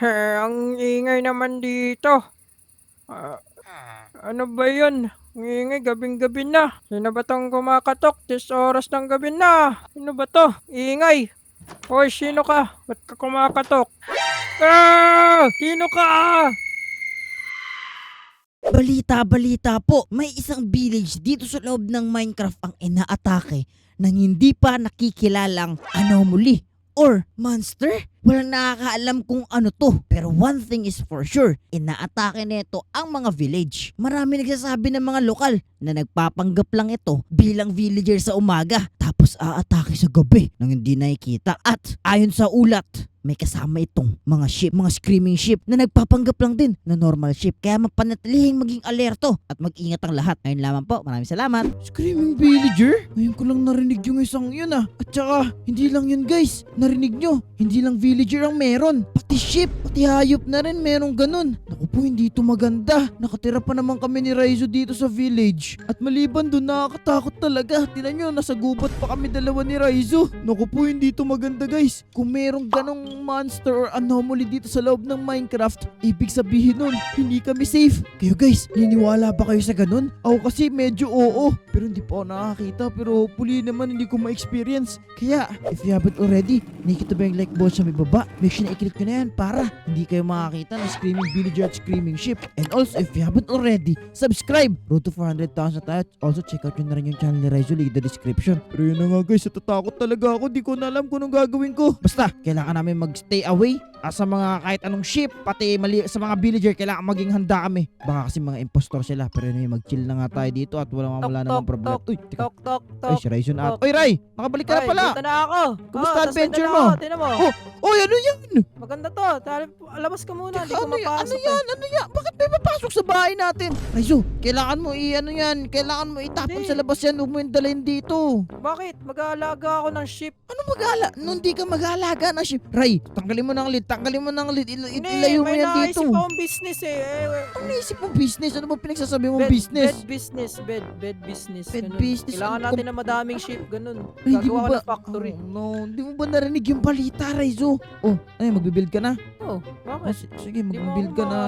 Ang ingay naman dito. Ah, ano ba yun? Ang ingay, gabing-gabi na. Sino ba tong kumakatok? 10 oras ng gabi na. Sino ba to? Ingay. Hoy, sino ka? Ba't ka kumakatok? Sino ka? Balita po, may isang village dito sa loob ng Minecraft ang inaatake ng hindi pa nakikilalang anomaly or monster. Walang nakakaalam kung ano to. Pero one thing is for sure, inaatake nito ang mga village. Marami nagsasabi ng mga lokal na nagpapanggap lang ito bilang villager sa umaga, tapos aatake sa gabi nang hindi nakikita. At ayon sa ulat, may kasama itong mga ship, mga screaming ship na nagpapanggap lang din na normal ship. Kaya mapanatiling maging alerto at mag-ingat ang lahat. Ayun lamang po, maraming salamat. Screaming villager? Ngayon ko lang narinig yung isang yun ah. At saka, hindi lang yun guys. Narinig nyo, hindi lang villager ang meron. Pati ship, pati hayop na rin merong ganun. Naku po, hindi ito maganda. Nakatira pa naman kami ni Raizo dito sa village. At maliban doon, nakakatakot talaga. Tinan nyo, nasa gubat pa kami dalawa ni Raizo. Naku po, hindi ito maganda guys. Kung merong ganong monster or anomaly dito sa loob ng Minecraft, ibig sabihin nun, hindi kami safe. Kayo guys, niniwala ba kayo sa ganun? Ako kasi medyo oo, pero hindi pa ako nakakita. Pero hopefully naman hindi ko ma-experience. Kaya, if you haven't already, nakikita ba yung like button sa may baba? Make sure na i-click ko na yan para hindi kayo makakita ng screaming villager at screaming ship. And also, if you haven't already, subscribe! Road to 400,000 tayo. Also, check out nyo na rin yung channel ni Raizo, link in the description. Pero yun na nga guys, natatakot talaga ako. Di ko na alam kung anong gagawin ko. Basta, kailangan namin mag-stay away sa mga kahit anong ship, pati sa mga villager. Kailangan maging handa kami. Baka kasi mga impostor sila. Pero yun, mag-chill na nga tayo dito at wala namang problem. Uy, teka. Ay, si Raizo na. Oy, Ray! Nakabalik ka na pala. Dito na ako. Kumusta Tas adventure nandun mo? ako, Tinan mo. Oy, ano yan? Maganda to. Labas ka muna. Hindi ko Ano yan? mapasok. Ano yan? Bakit may mapasok sa bahay natin? Raizo, kailangan mo kailangan mo itapon Hindi. sa labas yan. Huwag mo yung dalhin dito. Bakit? Mag-aalaga ako ng sheep. Ano hindi ka mag-aalaga ng ship. Ray, tanggalin mo ng lid. Hindi, Ilayo mo may yan dito. naisip akong business eh. Ano naisip mong business? Ano ba pinagsasabi mong Bed business? business. Bed business. Bed ganun. business, Kailangan ano natin ng madaming sheep. Ganun. Ay, di mo Gagawa ko ba- ng factory. Oh, no, hindi mo ba narinig yung balita, Raizo? Oh, ay, magbibuild ka na? Oh, Oh, bakit? sige, Di mo magbibuild ka ako na.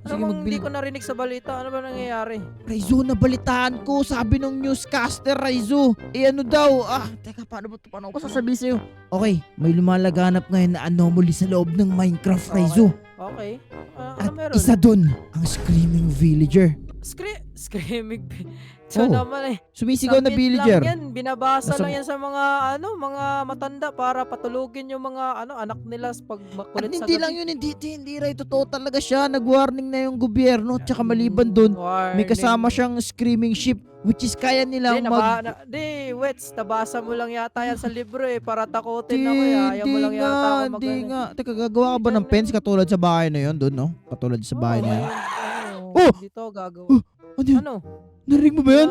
Ano Sige, bang hindi magbuild. ko narinig sa balita? Ano ba nangyayari? Raizo, nabalitaan ko. Sabi ng newscaster, Raizo. Ano daw? Teka, paano ko sasabihin sa'yo? Okay, may lumalaganap ngayon na anomaly sa loob ng Minecraft, Raizo. Okay. At Ano meron? isa dun, ang screaming villager. Screaming. So Oh, naman eh. Sumisigaw na Sa mid villager. lang yan, binabasa Nasa- lang yan sa mga matanda para patulugin yung mga anak nila pag At makulit sa hindi gabi. lang yun, hindi Ray, totoo talaga siya. Nag-warning na yung gobyerno. Tsaka maliban dun, may kasama siyang screaming ship, which is kaya nilang Wets, nabasa mo lang yata yan sa libro eh, para takutin ako eh. Ayaw mo lang yata ako Hindi nga. Teka, gagawa ka ba ng fence katulad sa bahay na yun? Doon, no? Katulad sa bahay na yun. Oh! Dito gagawa. Ano yun? Ano? Narinig mo ba yan?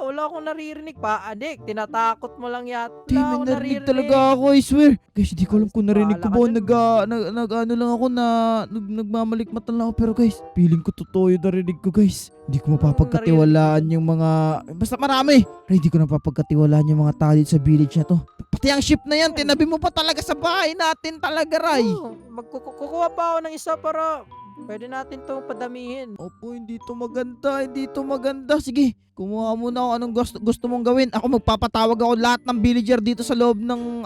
Wala akong naririnig pa. Adik, tinatakot mo lang yata. Di, Wala may akong narinig talaga ako, I swear. Guys, hindi ko alam kung narinig ko ba. Ano lang ako na nagmamalikmatan lang ako. Pero guys, feeling ko totoo yung narinig ko, guys. Hindi ko mapapagkatiwalaan yung mga... Basta marami. Ray, hindi ko napapagkatiwalaan yung mga tao dito sa village na to. Pati ang ship na yan, tinabi mo pa talaga sa bahay natin talaga, Ray. Kukuha pa ako ng isa para pwede natin itong padamihin. Opo, hindi to maganda. Sige, kumuha muna ako anong gusto mong gawin. Ako magpapatawag ako lahat ng villager dito sa loob ng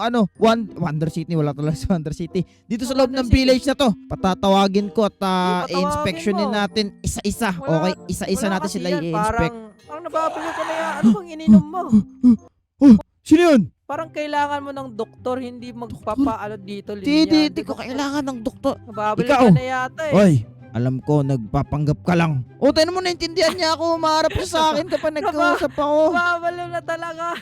Wonder City. Wala talaga sa Wonder City. Dito sa loob Wonder ng City. village na to. Patatawagin ko at Patawagin i-inspectionin mo. natin isa-isa. Wala- Okay, isa-isa Wala natin kasi sila yan, i-inspect. Parang nababalo ka na yan. Ano bang ininom mo? Sino yun? Parang kailangan mo ng doktor, hindi magpapaalo dito. Linya. Di ko kailangan ng doktor. Nababalo Ikaw. ka na yata eh. Oy, alam ko, nagpapanggap ka lang. O, tayo mo, naintindihan niya ako. Maharap siya sa akin kapag nagkausap ako. Nababalo na talaga.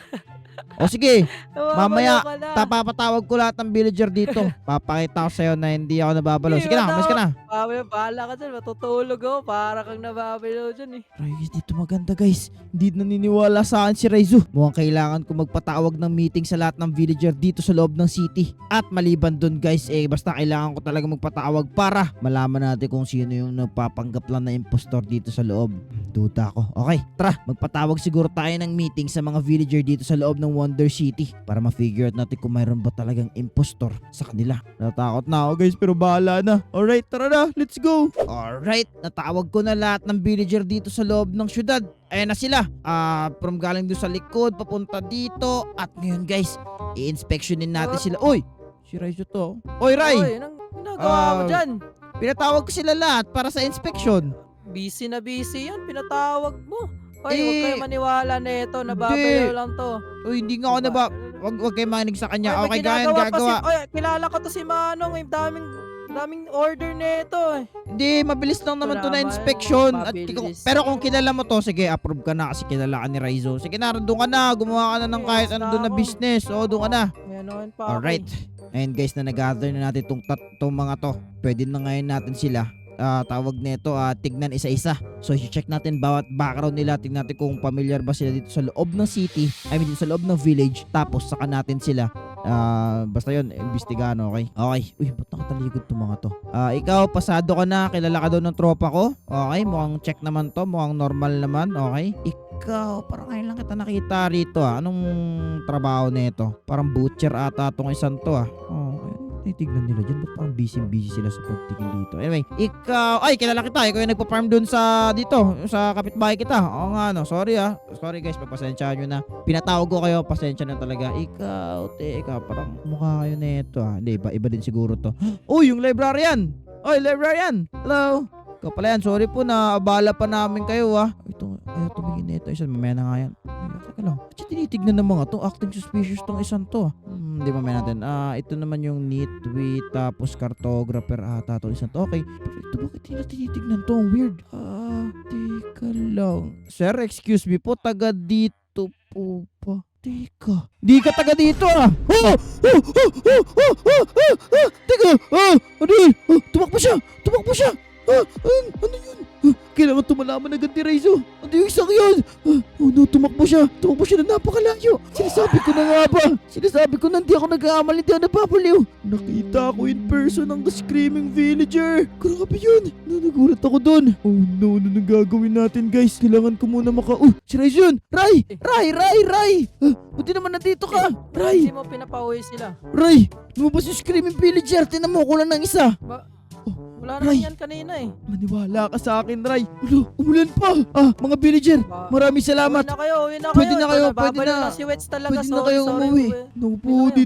O sige, Nababalo mamaya, ka na. papatawag ko lahat ng villager dito. Papakita ko sa'yo na hindi ako nababalo. Sige na, umalis ka na. Bahala ka dyan. Matutulog ako. Para kang nababalo dyan eh. Guys, dito maganda guys. Hindi naniniwala sa akin si Raizo. Mukhang kailangan ko magpatawag ng meeting sa lahat ng villager dito sa loob ng city. At maliban dun guys, basta kailangan ko talaga magpatawag para malaman natin kung sino yung nagpapanggap lang na impostor dito sa loob. Duda ako. Okay, tara, magpatawag siguro tayo ng meeting sa mga villager dito sa loob ng ng Wonder City para ma-figure out natin kung mayroon ba talagang impostor sa kanila. Natakot na ako guys pero bahala na. Alright, tara na. Let's go. Alright, natawag ko na lahat ng villager dito sa loob ng syudad. Ayan na sila. From galing doon sa likod, papunta dito. At ngayon guys, i-inspectionin natin sila. Uy! Si Raizo to. Oy, Rai! Oy, anong ginagawa mo dyan? Pinatawag ko sila lahat para sa inspection. Busy na busy yan, pinatawag mo. Oy, huwag Eh, kayo maniwala na ito, nababayaw lang to. Uy, hindi nga ako Wag kayo makinig sa kanya. Oy, may Okay, ganyan ginagawa pa gagawa. Oy, kilala ko to si Manong, may daming order na ito eh. Hindi, mabilis lang naman to na Wala, inspection. mabilis. Pero kung kilala mo to, sige, approve ka na kasi kilala ka ni Raizo. Sige na, doon ka na. Gumawa ka na ng kahit ano doon na business. O, doon ka na. Meron pa ako. Alright. Ngayon guys, na nag-gather na natin tong mga to. Pwede na ngayon natin sila. Tawag nito, tignan isa-isa. So, i-check natin bawat background nila. Tignan natin kung familiar ba sila dito sa loob ng city. Dito sa loob ng village. Tapos, saka natin sila. Basta yun, imbestigahan, okay? Okay. Uy, ba't nakataligod itong mga to? Ikaw, pasado ka na. Kilala ka daw ng tropa ko. Okay, mukhang check naman to. Mukhang normal naman, okay? Ikaw, parang ngayon lang kita nakita rito, Anong trabaho nito? Parang butcher ata itong isang to, Titignan nila dyan. Ba't parang busy sila sa pagtingin dito? Anyway, ikaw... Ay, kilala kita. Ikaw yung nagpa-farm dun sa... Dito. Sa kapitbahay kita. Oo nga, no. Sorry, Sorry, guys. Pagpasensyahan nyo na. Pinatawag ko kayo. Pasensya na talaga. Ikaw, parang mukha kayo nito, Hindi, iba din siguro to. Uy, yung librarian! Oy, librarian! Hello! Ikaw pala yan. Sorry po na abala pa namin kayo, Ayaw tumingin na ito. Isa, mamaya na nga yan. Teka lang. Kasi tinitignan ng mga to. Acting suspicious tong isang to, Hindi mamaya natin. Ito naman yung nitwit. Tapos cartographer ata to isang to. Okay. Pero ito bakit nila tinitignan to? Ang weird. Teka lang. Sir, excuse me po. Taga dito po pa. Teka. Di ka taga dito, Teka. Ano yun? Tumakbo siya. Ano yun? Kailangan tumalaman agad ni Raizo. Ano yung isang yun? Tumakbo siya na napakalayo. Sinasabi ko na nga ba? Sinasabi ko na hindi ako nag-aamal, hindi ako napapaliw. Nakita ko in person ang screaming villager. Grabe yun. Nagulat ako dun. Oh no, ano nang gagawin natin guys? Kailangan ko muna si Raizo yun. Rai! Buti naman nandito ka. Rai! Hindi mo pinapauwi sila. Rai! Lumabas yung screaming villager. Tinan mo, kulang ng isa. Wala Ray. naman yan kanina eh. Maniwala ka sa akin, Ray. Umulan pa. Mga villager, maraming salamat. Uwi na kayo. Pwede na kayo, pwede Babalik na. lang si Wets talaga. Pwede na kayo umuwi. No po, Pwede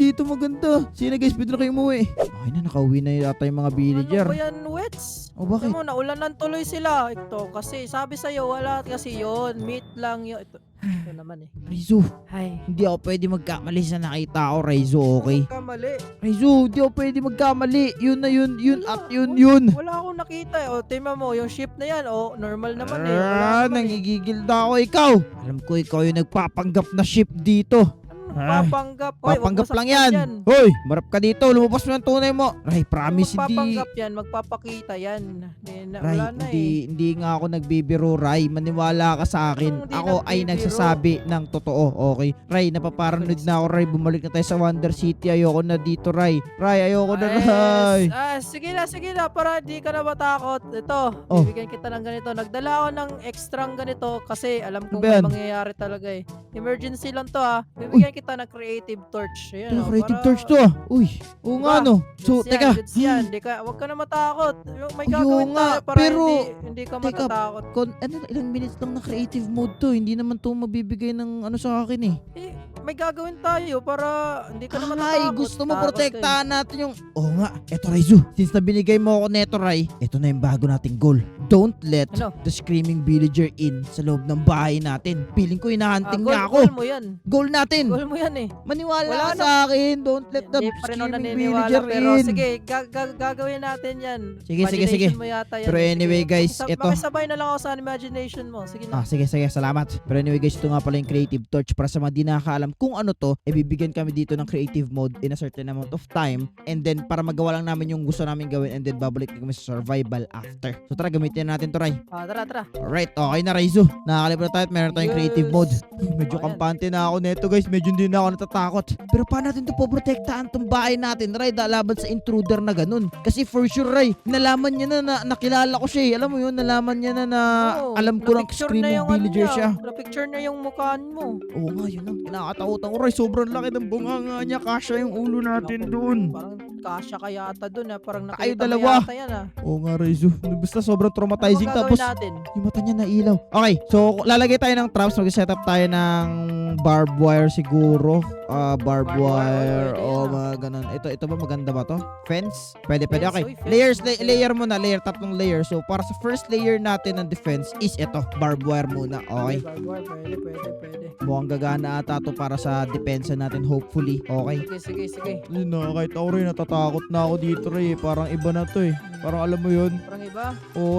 dito maganda. Sige na guys, pwede na kayo umuwi. Okay na, nakauwi na yata yung mga villager. Ano ba yan, Wets? O bakit? Alam mo, naulanan tuloy sila. Ito, kasi sabi sa'yo, wala kasi yun. Meet lang yun. Ito naman eh. Raizo, Ay. hindi ako pwede magkamali sa nakita ko, Raizo, okay? Kamali. Raizo, hindi ako pwede magkamali. Yun na yun at yun. Wala akong nakita eh. O, tima mo, yung ship na yan. O, normal naman eh. Wala naman eh. Nangigigil na ako. Ikaw. Alam ko ikaw yung nagpapanggap na ship dito. Papanggap. Hoy, wag Papanggap mo lang saktan yan. Hoy, marap ka dito. Lumabas mo ng tunay mo. Ray, promise hindi. Magpapanggap yan, magpapakita yan. Ray, Wala na hindi nga ako nagbibiro, Ray. Maniwala ka sa akin. Hindi Ako ay nagbibiro. nagsasabi ng totoo, okay? Ray, napaparanoid na ako, Ray. Bumalik na tayo sa Wonder City. Ayoko na dito, Ray. Ray, ayoko na, Ray. Sige na, para di ka na matakot. Ito, Oh. bibigyan kita ng ganito. Nagdala ako ng extrang ganito kasi alam kong Ano ba may yan? mangyayari talaga eh. Emergency lang to Bibigyan kita ng creative torch. Ayan, Ito, creative para- torch to, Uy, oo nga, Diba? no. So, Goods teka. goods yan. Wag ka na matakot. May Ayun gagawin nga, tayo para pero- hindi ka teka, matatakot. Ilang minutes lang na creative mode to. Hindi naman to mabibigay ng ano sa akin eh. May gagawin tayo para hindi ka na matakot. Ay, gusto mo Takot protektahan natin yung... Oo nga, eto Raizu. Since na binigay mo ako neto, Ray, eto na yung bago nating goal. Don't let Ano? the screaming villager in sa loob ng bahay natin. Feeling ko hinahunting niya ako. Goal mo yan. Goal natin. Goal mo yan eh. Maniwala Wala ka na. sa akin. Don't let the Hindi pa rin ako screaming naniniwala villager pero in. sige, gagawin natin yan. Sige. Imagination mo yata yan. Pero anyway, guys, ito. Makisabay na lang ako sa imagination mo. Sige na. Sige, salamat. Pero anyway guys, ito nga pala yung creative torch para sa mga di nakakaalam kung ano to, bibigyan kami dito ng creative mode in a certain amount of time and then para magawa lang namin yung gusto namin gawin and then babalik na kami sa survival after. So tara, gamitin gagamitin natin to, Ray. Tara. Alright, okay na, Raizo. Nakakalimutan tayo at meron tayong creative Yes. mode. Medyo Ayan. kampante na ako neto, guys. Medyo hindi na ako natatakot. Pero paano natin to poprotektahan tong bahay natin, Ray, laban sa intruder na ganun? Kasi for sure, Ray, nalaman niya na nakilala ko siya eh. Alam mo yun, nalaman niya na Oo, alam ko ng na-picture na screaming yung ano villager niya. siya. Na-picture na yung mukhaan mo. Oo nga, yun ang kinakatakutan ko, Ray. Sobrang laki ng bunganga niya. Kasya yung ulo natin doon. Parang kasya ka yata dun Parang Kayo nakita mo dalawa. yata yan Oo nga, Raizo. Basta sobrang traumatizing. Ano Tapos, gagawin natin? yung mata niya nailaw. Okay, so lalagay tayo ng traps. Mag-set up tayo ng barbed wire siguro. Barbed Barbed wire, wire. pwede O yan, mga ganun. Ito ba maganda ba to? Fence? Pwede. Fence, Okay. uy, fence. Layers, layer muna. Tatlong layer. So, para sa first layer natin ng defense is ito. Barbed wire muna. Okay. Pwede. Mukhang gagana ata to para sa depensa natin. Hopefully. Okay. Sige. Yun na, kahit ako rin, natatakot na ako dito rin. Parang iba na to eh. Parang alam mo yun. Parang iba.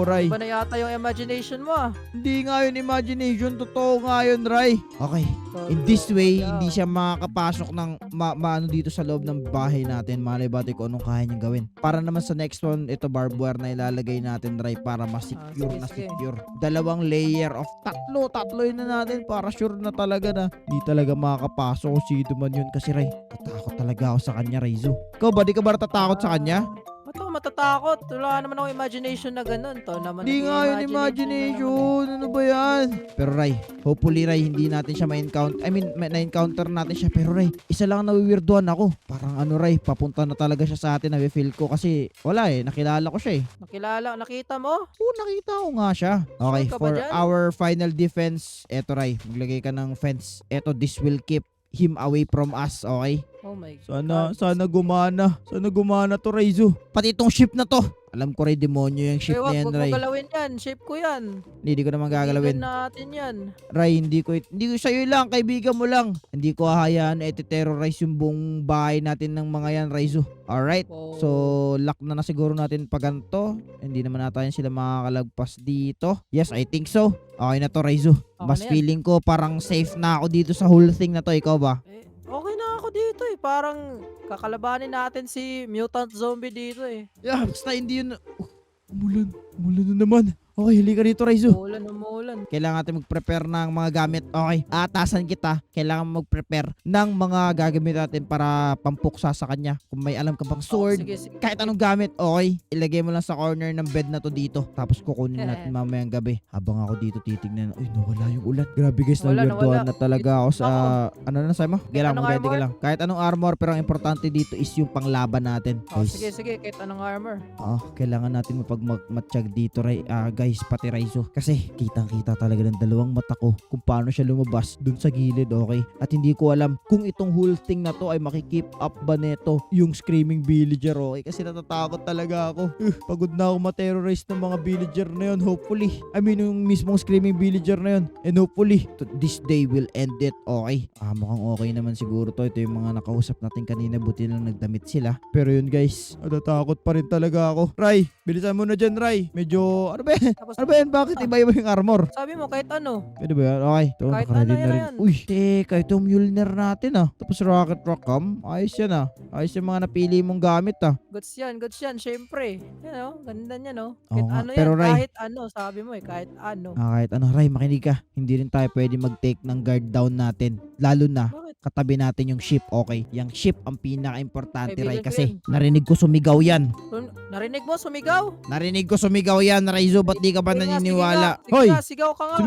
Ray. Iba na yata yung imagination mo Hindi nga yun imagination. Totoo nga yun, Ray. Okay. In this way, hindi siya makakapasok ng maano dito sa loob ng bahay natin. Malay bati ko anong kaya niyang gawin. Para naman sa next one, ito barbed wire na ilalagay natin, Ray, para mas-secure sige, na sige. secure. Dalawang layer of tatlo yun na natin para sure na talaga na hindi talaga makakapasok kung sino man yun. Kasi, Ray, tatakot talaga ako sa kanya, Raizo. Ikaw ba, di ka ba natatakot sa kanya? Ito, matatakot. Wala naman akong imagination na ganun. To naman Hindi nga yun imagination. Ano ba yan? Pero Ray, hopefully Ray, hindi natin siya ma-encounter. I mean, na-encounter natin siya. Pero Ray, isa lang nawiwirdohan ako. Parang ano Ray, papunta na talaga siya sa atin. Nafe-feel ko kasi wala eh. Nakilala ko siya eh. Nakita mo? Oo, nakita ko nga siya. Okay, Sure ka ba for dyan? our final defense, eto Ray, maglagay ka ng fence. Eto, this will keep him away from us, okay? Oh my God. Sana gumana. Sana gumana to, Raizo. Pati itong ship na to. Alam ko rin, demonyo yung ship na Wag yan, mo Ray. galawin yan. Shape ko yan. Hindi ko naman gagalawin. Kaibigan natin yan. Ray, hindi ko sa'yo lang, kaibigan mo lang. Hindi ko hahayaan na iti-terrorize yung buong bahay natin ng mga yan, Raizo. Alright? Oh. So, lock na siguro natin pag ganito. Hindi naman natin sila makakalagpas dito. Yes, I think so. Okay na to, Raizo. Okay Mas na yan. feeling ko parang safe na ako dito sa whole thing na to. Ikaw ba? Okay na ako dito Parang kakalabanin natin si mutant zombie dito Yeah, basta hindi yun. Umulan. Umulan na naman. Okay, hili ka dito, Raizo. Umulan. Kailangan natin mag-prepare ng mga gamit. Okay, atasan kita. Kailangan mag-prepare ng mga gagamit natin para pampuksa sa kanya. Kung may alam ka bang sword, Sige. kahit anong gamit, okay, ilagay mo lang sa corner ng bed na to dito. Tapos kukunin natin mamayang gabi. Habang ako dito titignan, uy, nawala yung ulan. Grabe guys, Nawala. nawala na talaga ako sa, ano na sabi mo? Kailangan Anong mag-ready ka armor? lang. Kahit anong armor, pero ang importante dito is yung panglaban natin. Guys, Sige. Kahit anong armor. kailangan natin mapagmatsyag dito, guys, pati Raizo. Kasi kitang-kita talaga ng dalawang mata ko kung paano siya lumabas dun sa gilid, okay? At hindi ko alam kung itong whole thing na to ay makikeep up ba neto yung screaming villager, okay? Kasi natatakot talaga ako. Pagod na ako ma-terrorize ng mga villager na yun, hopefully. I mean, yung mismong screaming villager na yun. And hopefully, this day will end it, okay? Mukhang okay naman siguro to. Ito yung mga nakausap natin kanina, buti lang nagdamit sila. Pero yun guys, natatakot pa rin talaga ako. Ray, bilisan mo na dyan, Ray. Medyo, ano ba yan? Tapos, Ano ba yan? Bakit iba-iba yung armor? sabi mo kahit ano. Pwede ba yan? Okay. Ito, Kahit nakaready ano, na yan rin. yan. Uy, teka, ito Mjolnir natin Tapos Rocket Rock'em. Ayos yan Ayos yung mga napili mong gamit Goods yan. Syempre. Ganda niya Oo Kahit nga, ano pero yan. Ray- Kahit ano. Sabi mo kahit ano. Kahit ano, Ray, makinig ka. Hindi rin tayo pwede mag-take ng guard down natin. Lalo na, Bakit? katabi natin yung ship, okay? Yung ship ang pinaka-importante, Ray. Kaibigan ko Kasi yan. narinig ko sumigaw yan. Narinig mo? Sumigaw? Narinig ko sumigaw yan, Raizo. Ba't di ka ba Sige nga, naniniwala? sige Hoy! nga, sigaw ka nga.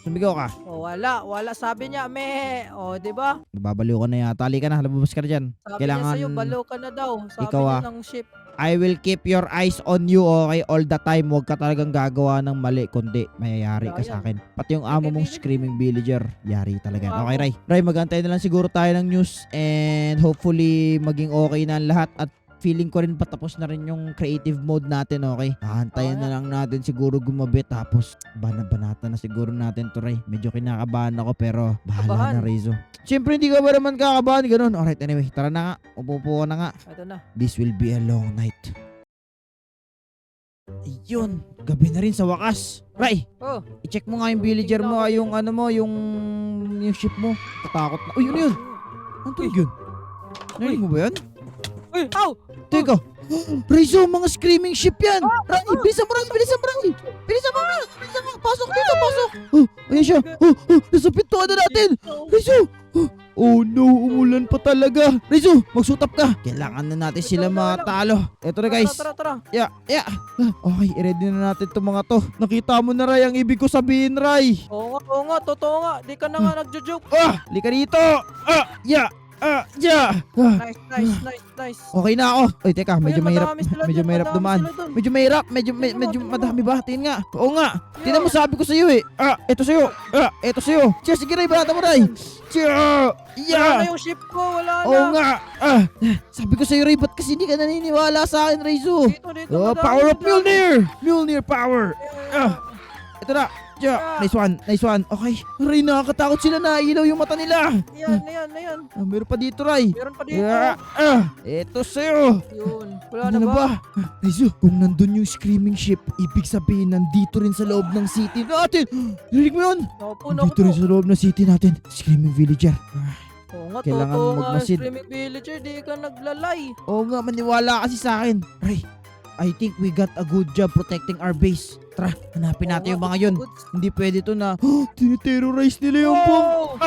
Sumigaw ka. Wala. Sabi niya, di ba? Nababaliw ka na yata. Halika na, lababas ka na dyan. Sabi Kailangan- niya sa'yo, balo ka na daw. Sabi Ikaw, niya ng ship. I will keep your eyes on you, okay? All the time. Huwag ka talagang gagawa ng mali, kundi mayayari ka sa akin. Pati yung amo mong screaming villager, yari talaga. Okay, Ray. Ray, magantay na lang siguro tayo ng news and hopefully maging okay na ang lahat at feeling ko rin patapos na rin yung creative mode natin, okay? Hahantayin na lang natin siguro gumabi tapos banata na siguro natin to, Ray. Medyo kinakabahan ako pero bahala na, Rizzo. Siyempre, hindi ka ba naman kakabahan? Ganun. Alright, anyway, tara na nga. Upo na nga. Ito na. This will be a long night. Ayun, gabi na rin sa wakas. Ray, Oh, i-check mo nga yung villager mo, yung ano mo, yung ship mo. Katakot na. Uy, yun yun. Ano to yun? Narinig mo ba yan? Uy, ow! Teka, Raizo, mga screaming ship yan. Ray, bilisan mo, Ray. Bilisan mo, Ray. Bilisan mo, Ray. Bilisan mo. Pasok dito, pasok. Ayan siya. Nasa pintuan na natin. Raizo. Oh no, umulan pa talaga. Raizo, magsutap ka. Kailangan na natin sila matalo. Eto na guys. Tara. Yeah. Okay, i-ready na natin itong mga to. Nakita mo na, Ray, ang ibig ko sabihin, Ray. Oo nga, totoo nga. Di ka na nga nagjo-joke. Lika dito. Yeah. Nice. Okay na ako. Oy, teka, medyo Ayun, mahirap. madami sila Medyo dun, mahirap madami dumaan. sila dun. Medyo mahirap. Medyo madami ba? Tingin nga. Oo nga. Tingnan mo, sabi ko sa iyo eh. Ito sa iyo. Ito sa iyo. Cheers, sige Ray, barata mo Ray. Cheers. Wala Yeah. na yung ship ko, wala na. Oo nga. Sabi ko sa iyo Ray, ba't kasi hindi ka naniniwala sa akin, Raizo? Dito. Power of madami. Mjolnir. Mjolnir power. Ito na. Yeah. Nice one. Okay. Ray, nakakatakot sila na ilaw yung mata nila. Yan. Meron pa dito, Ray. Meron pa dito. Ito sa'yo. Yun. Wala Ano na na ba? Raizo, kung nandun yung screaming ship, ibig sabihin nandito rin sa loob ng city natin. Rinig mo yun? Naku Nandito rin po. sa loob ng city natin. Screaming villager. Oo nga, Kailangan totoo nga. magmasid. Streaming villager, di ka naglalay. Oo nga, maniwala kasi sa akin. Ray, I think we got a good job protecting our base. Tara, hanapin natin yung mga yun. Hindi pwede to na, tiniterrorize nila yung bomb.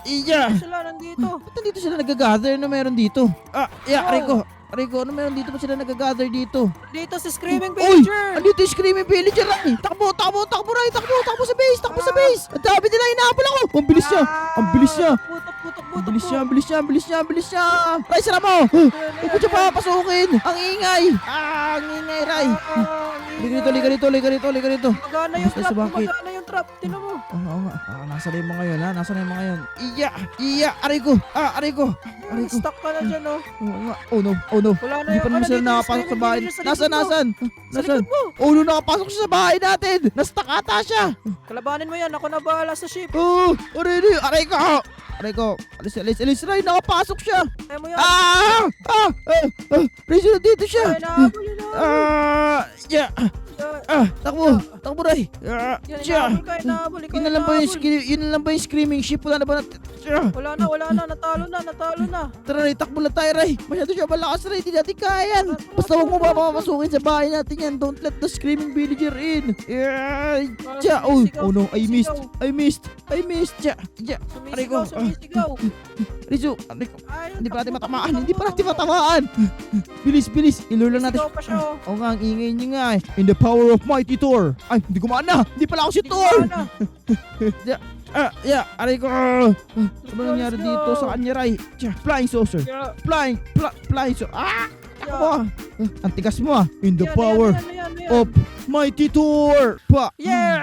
Iya. Sila nandito. Ba't nandito sila nag-gather na meron dito? Wow. Aray ko, ano meron dito? Ba't sila nag-gather dito? Dito si Screaming Uy! Villager. Andito yung screaming villager, Ray! Takbo, Ray! Takbo sa base! Ang dami nila, inaapal ako! Ang bilis niya! Putok. Ang bilis niya! Ray, sara mo! Huwag mo siya papasukin! Ang ingay! Ray! Liga dito! Magana yung Basta sa trap. bakit? Magana yung trap. Tinan mo. Oo nga. Nasaan na yung mga yun, ha? Nasaan na yung mga yun? Iya! Aray ko! Stuck ka na dyan, oh. Oo nga. Oh no. Wala na Hindi yung pa naman ano, sila dito, nakapasok sa Screaming bahay. Villager sa likod mo. Nasaan? Sa likod mo. Oh no, nakapasok siya sa bahay natin! Nastak ata siya! Kalabanin mo yan. Ako na bahala sa ship. Aray ko! Alis, Ray! Nakapasok siya! Kaya mo yan. Ray, dito siya! Ay, nahabol na. Takbo, Ray! Inahabol. Ikaw Yun na lang ba yung screaming ship? Wala na ba Wala na. Natalo na. Tara, Ray, takbo lang tayo, Ray! Masyado siya malakas, Ray! Hindi natin kaya yan! Basta huwag mo papapasukin sa bahay natin yan! Don't let the screaming villager in! Oh no, I missed! Aray ko. Sumisigaw. Rizzo, aray ko. Ay, Hindi pa natin takbo, matamaan! takbo, Hindi pa natin takbo. matamaan! Bilis! Ilure lang natin. Sumisigaw pa siya, oh. Oo nga, ang ingay niya nga eh. In the power of mighty Thor! Ay, hindi gumana! Hindi pala ako si Hindi Thor! ko Aray ko. Ano Let's nangyari go. dito sa kanya, Ray? Flying saucer! alam. Flying saucer! Takbo! Ang tigas mo ah! In the Yan, power yan. of mighty Thor! Yeah!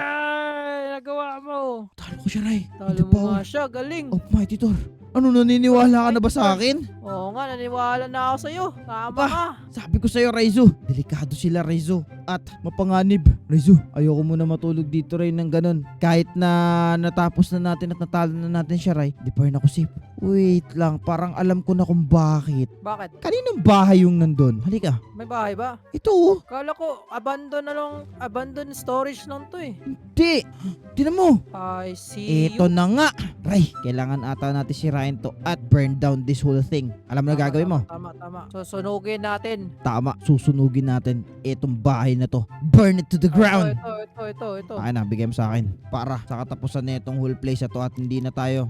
Nagawa mo. Talo ko siya, Ray. In Talo the mo power nga siya. Galing. of mighty Thor. Ano, naniniwala ka na ba sa akin? Oo nga, naniwala na ako sa'yo. Tama Aba. ka. Sabi ko sa'yo, Raizo, delikado sila, Raizo. At mapanganib. Raizo, ayoko muna matulog dito, Ray, ng ganun. Kahit na natapos na natin at natalo na natin siya, Ray, di pa rin ako safe. Wait lang, parang alam ko na kung bakit. Bakit? Kaninong bahay yung nandun? Halika. May bahay ba? Ito, oh. Kala ko, abandon storage lang to eh. Hindi. Tinan mo. I see Ito you. na nga. Ray, kailangan ata natin sirain to at burn down this whole thing. Alam mo na gagawin mo? Tama. Susunugin natin. Tama, susunugin natin itong bahay na to. Burn it to the ground. Ito. Akin na, bigay mo sa akin. Para sa katapusan na itong whole place na to at hindi na tayo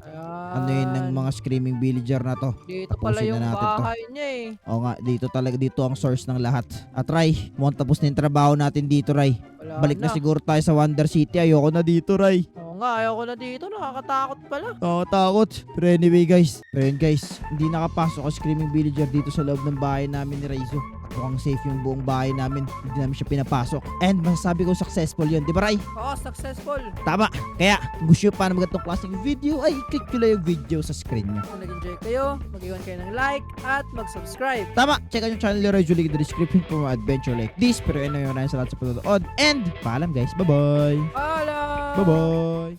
ano yun ng mga screaming villager na to. Dito pala Tapusin yung na natin to. bahay niya eh. Oo nga, dito ang source ng lahat. At Ray, mukhang tapos na yung trabaho natin dito, Ray. Wala Balik na siguro tayo sa Wonder City. Ayoko na dito, Ray. Oo nga, ayoko na dito. Nakakatakot pala. Takot. Pero anyway guys, hindi nakapasok ang screaming villager dito sa loob ng bahay namin ni Raizo. At mukhang safe yung buong bahay namin. Hindi namin siya pinapasok. And masasabi ko successful yun, di ba Ray? Oo, successful. Tama. Kaya kung gusto nyo pa na magandang klaseng video ay click nyo lang yung video sa screen nyo. Kung nag-enjoy kayo, mag-iwan kayo ng like at mag-subscribe. Tama. Check out yung channel ni Raizo, link in the description for more adventure like this. Pero yun na yun, maraming salamat sa panonood. And paalam guys. Bye-bye. Paalam! Bye-bye.